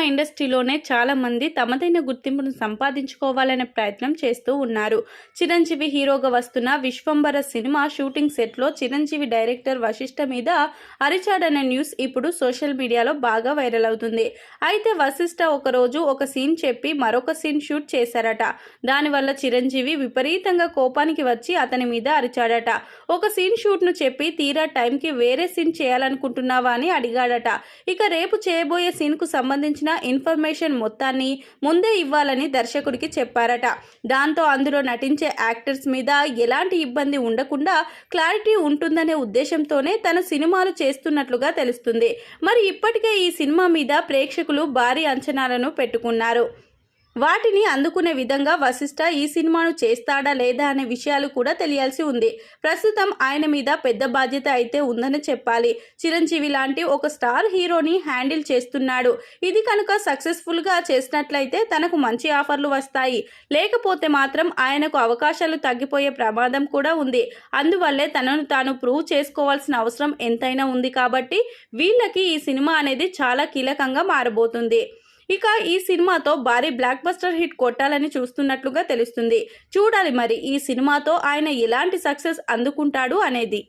ఇండస్ట్రీలోనే చాలామంది తమదైన గుర్తింపును సంపాదించుకోవాలనే ప్రయత్నం చేస్తూ ఉన్నారు. చిరంజీవి హీరోగా వస్తున్న విశ్వంబర సినిమా షూటింగ్ సెట్లో చిరంజీవి డైరెక్టర్ వశిష్ఠ మీద అరిచాడనే న్యూస్ ఇప్పుడు సోషల్ మీడియాలో బాగా వైరల్ అవుతుంది. అయితే వశిష్ఠ ఒకరోజు ఒక సీన్ చెప్పి మరొక సీన్ షూట్ చేశారట. దానివల్ల చిరంజీవి విపరీతంగా కోపానికి వచ్చి అతని మీద అరిచాడట. ఒక సీన్ షూట్ను చెప్పి తీరా టైంకి వేరే సీన్ చేయాలనుకుంటున్నావా అని అడిగాడట. ఇక రేపు చేయబోయే సీన్కు సంబంధించిన ఇన్ఫర్మేషన్ మొత్తాన్ని ముందే ఇవ్వాలని దర్శకుడికి చెప్పారట. దాంతో అందులో నటించే యాక్టర్స్ మీద ఎలాంటి ఇబ్బంది ఉండకుండా క్లారిటీ ఉంటుందనే ఉద్దేశంతోనే తను సినిమాలు చేస్తున్నట్లుగా తెలుస్తుంది. మరి ఇప్పటికే ఈ సినిమా మీద ప్రేక్షకులు భారీ అంచనాలను పెట్టుకున్నారు. వాటిని అందుకునే విధంగా వశిష్ఠ ఈ సినిమాను చేస్తాడా లేదా అనే విషయాలు కూడా తెలియాల్సి ఉంది. ప్రస్తుతం ఆయన మీద పెద్ద బాధ్యత అయితే ఉందని చెప్పాలి. చిరంజీవి లాంటి ఒక స్టార్ హీరోని హ్యాండిల్ చేస్తున్నాడు. ఇది కనుక సక్సెస్ఫుల్గా చేసినట్లయితే తనకు మంచి ఆఫర్లు వస్తాయి. లేకపోతే మాత్రం ఆయనకు అవకాశాలు తగ్గిపోయే ప్రమాదం కూడా ఉంది. అందువల్లే తనను తాను ప్రూవ్ చేసుకోవాల్సిన అవసరం ఎంతైనా ఉంది. కాబట్టి వీళ్ళకి ఈ సినిమా అనేది చాలా కీలకంగా మారబోతుంది. ఇక ఈ సినిమాతో భారీ బ్లాక్ బస్టర్ హిట్ కొట్టాలని చూస్తున్నట్లుగా తెలుస్తుంది. చూడాలి మరి ఈ సినిమాతో ఆయన ఎలాంటి సక్సెస్ అందుకుంటాడు అనేది.